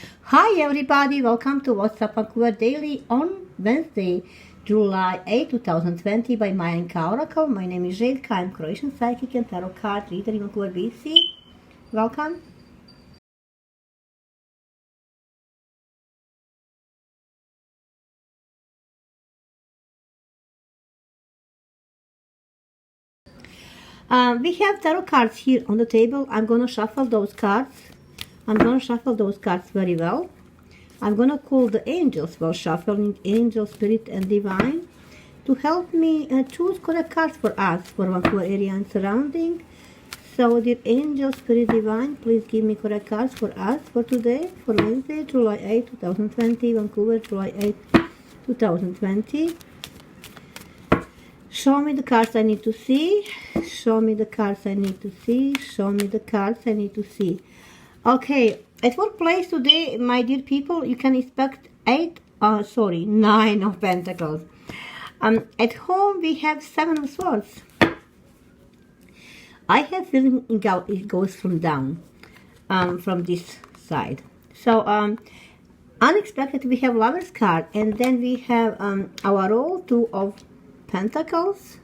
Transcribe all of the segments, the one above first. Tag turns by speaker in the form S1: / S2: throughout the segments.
S1: Hi everybody, welcome to WhatsApp Vancouver Daily on Wednesday, July 8, 2020 by my INCA Oracle. My name is Zeljka, I'm Croatian psychic and tarot card reader in Vancouver, BC. Welcome. We have tarot cards here on the table. I'm gonna shuffle those cards. Very well. I'm gonna call the angels while shuffling, angel, spirit, and divine, to help me choose correct cards for us, for Vancouver area and surrounding. So, dear angel, spirit, divine, please give me correct cards for us for today, for Wednesday, July 8, 2020, Vancouver, July 8, 2020. Show me the cards I need to see. Show me the cards I need to see. Show me the cards I need to see. Okay, at workplace today, my dear people, you can expect 9 of Pentacles. At home, we have 7 of Swords. I have feeling it goes from down, from this side. So, unexpected, we have Lover's card, and then we have our roll, 2 of Pentacles,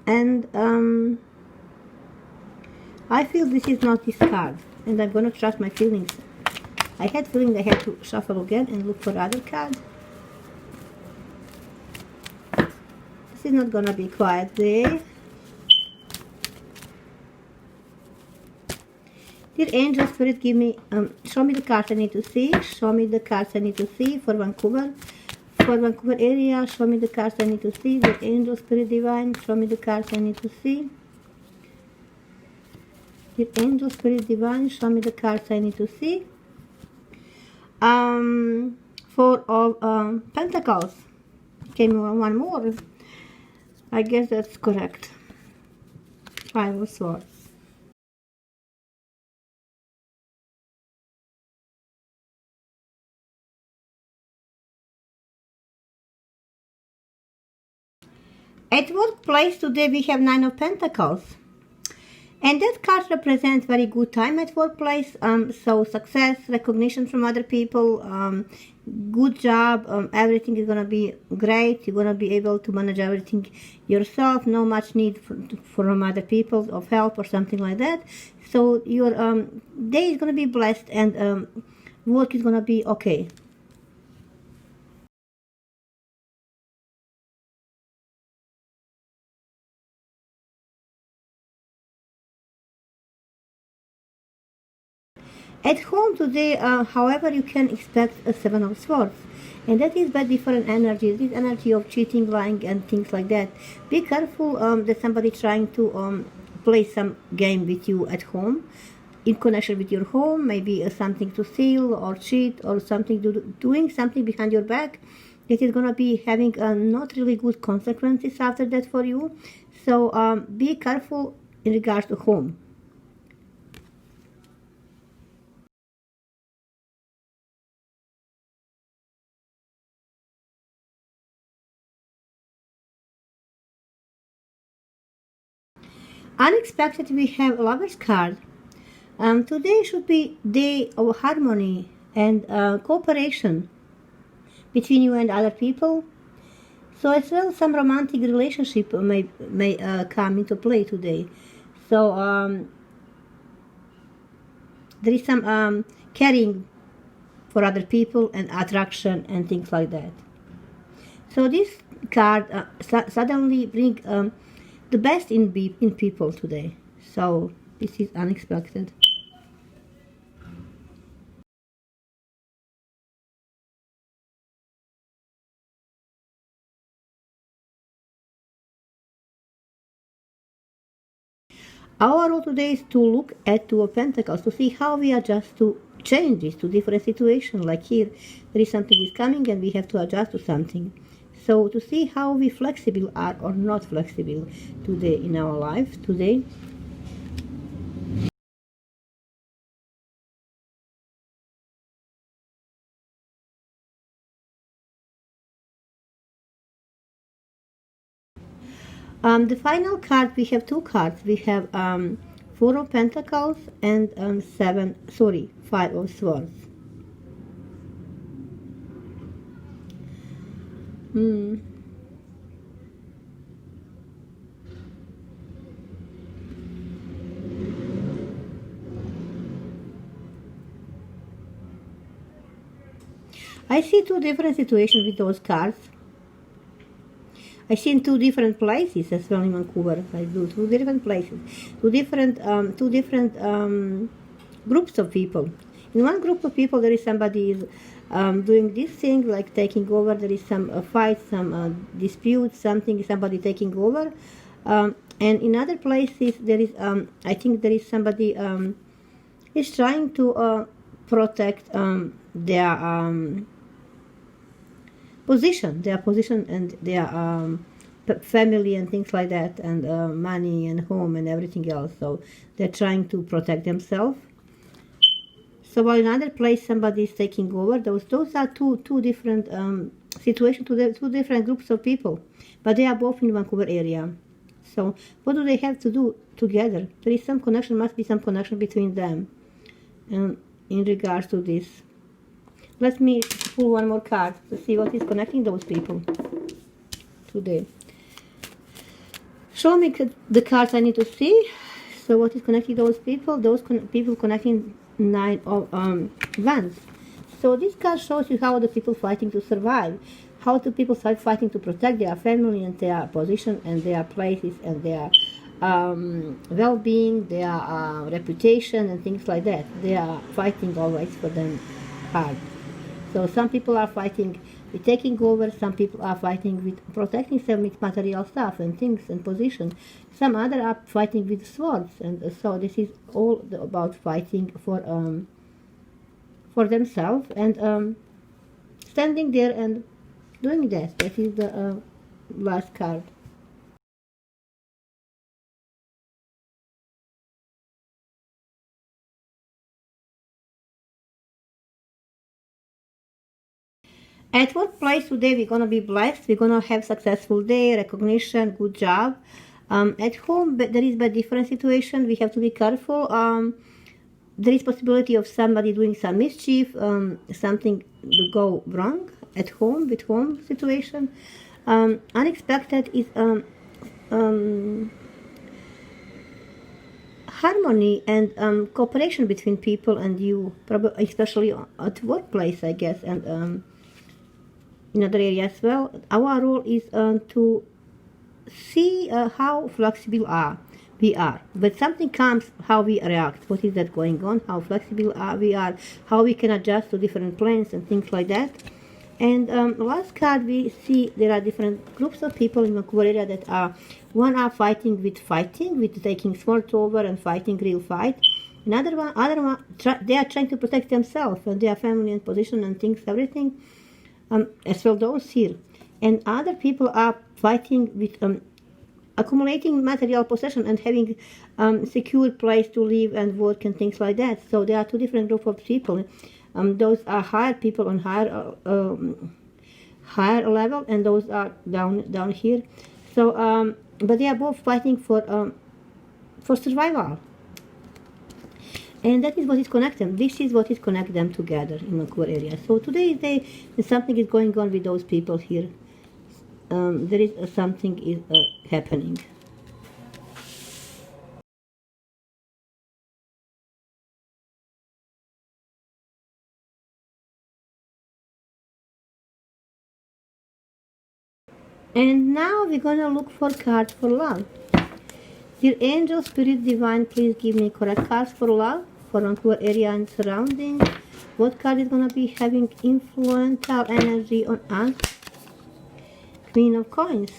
S1: and I feel this is not this card, and I'm gonna trust my feelings. I had feeling I had to shuffle again and look for other card. This is not gonna be quiet day. Dear angel, spirit, give me, show me the cards I need to see. Show me the cards I need to see for Vancouver. For Vancouver area, show me the cards I need to see. Dear angel, spirit, divine, show me the cards I need to see. Dear angel, spirit, divine, show me the cards I need to see. 4 of Pentacles. Came one more. I guess that's correct. 5 of Swords. At workplace today we have 9 of Pentacles. And that card represents very good time at workplace. So success, recognition from other people, good job, everything is gonna be great. You're gonna be able to manage everything yourself. No much need from other people of help or something like that. So your day is gonna be blessed, and work is gonna be okay. At home today, however, you can expect a 7 of Swords. And that is by different energies. This energy of cheating, lying, and things like that. Be careful that somebody trying to play some game with you at home, in connection with your home, maybe something to steal or cheat or something, doing something behind your back. That is going to be having not really good consequences after that for you. So be careful in regards to home. Unexpected, we have Lover's card. Today should be day of harmony and cooperation between you and other people. So as well, some romantic relationship may come into play today. So there is some caring for other people and attraction and things like that. So this card suddenly bring the best in people today. So this is unexpected. Our role today is to look at 2 of Pentacles to see how we adjust to changes to different situations. Like here, there is something is coming and we have to adjust to something. So to see how we flexible are or not flexible today in our life today. The final card, we have 2 cards. We have Four of Pentacles and Five of Swords. I see two different situations with those cards. I see in two different places as well in Vancouver. I do two different places, two different groups of people. In one group of people, there is somebody is doing this thing like taking over. There is some fight, some dispute, somebody taking over. And in other places, there is I think there is somebody is trying to protect their position and their family and things like that, and money and home and everything else. So they're trying to protect themselves. So while in another place somebody is taking over, those are two different situations, two different groups of people, but they are both in Vancouver area. So what do they have to do together? There is some connection, must be some connection between them, and in regards to this. Let me pull one more card to see what is connecting those people today. Show me the cards I need to see. So what is connecting those people? Those people connecting Nine of Wands. So this card shows you how the people fighting to survive, how the people start fighting to protect their family and their position and their places and their well-being, their reputation and things like that. They are fighting always for them hard. So some people are fighting with taking over, some people are fighting with protecting them with material stuff and things and position. Some other are fighting with swords, and so this is all about fighting for themselves and standing there and doing that. That is the last card. At what place today we're gonna be blessed? We're gonna have successful day, recognition, good job. At home, but there is a different situation. We have to be careful. There is possibility of somebody doing some mischief, something to go wrong at home with home situation. Unexpected is harmony and cooperation between people and you, probably especially at workplace, I guess, and in other areas as well. Our role is to see how flexible we are. But something comes, how we react. What is that going on? How flexible we are? How we can adjust to different plans and things like that. And last card, we see there are different groups of people in Vancouver area that are fighting with taking swords over and fighting real fight. Another one, they are trying to protect themselves and their family and position and things, everything. As well those here. And other people are fighting with accumulating material possession and having secure place to live and work and things like that. So there are two different groups of people. Those are higher people on higher level, and those are down here. So but they are both fighting for survival. And that is what is connecting them. This is what is connecting them together in the core area. So today something is going on with those people here. There is something is happening. And now we're gonna look for cards for love. Dear angel, spirit divine, please give me correct cards for love for Vancouver area and surrounding. What card is gonna be having influential energy on us? Queen of Coins.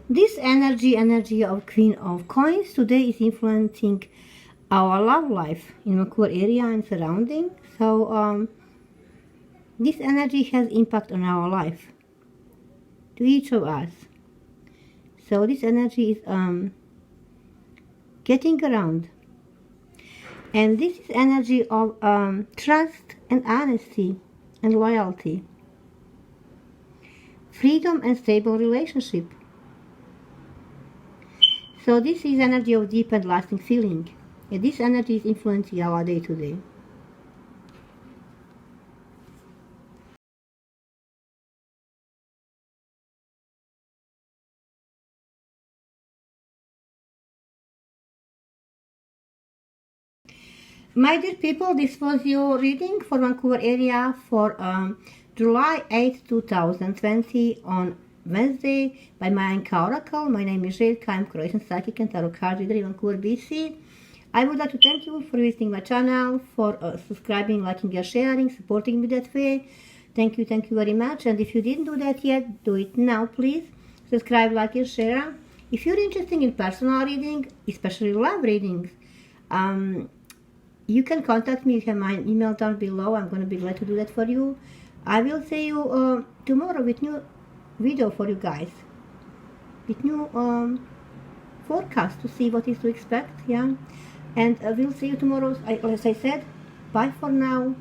S1: This energy of Queen of Coins today is influencing our love life in Vancouver area and surrounding. So this energy has impact on our life, to each of us. So this energy is getting around. And this is energy of trust and honesty and loyalty, freedom and stable relationship. So this is energy of deep and lasting feeling. And this energy is influencing our day to day. My dear people, this was your reading for Vancouver area for July 8, 2020 on Wednesday by my INCA Oracle. My name is Zeljka, I'm Croatian Psychic and Tarot Card Reader in Vancouver, BC. I would like to thank you for visiting my channel, for subscribing, liking and sharing, supporting me that way. Thank you very much. And if you didn't do that yet, do it now, please. Subscribe, like and share. If you're interested in personal reading, especially love readings, you can contact me. You have my email down below. I'm going to be glad to do that for you. I will see you tomorrow with new video for you guys, with new forecast to see what is to expect. Yeah, and we'll see you tomorrow. As I said, bye for now.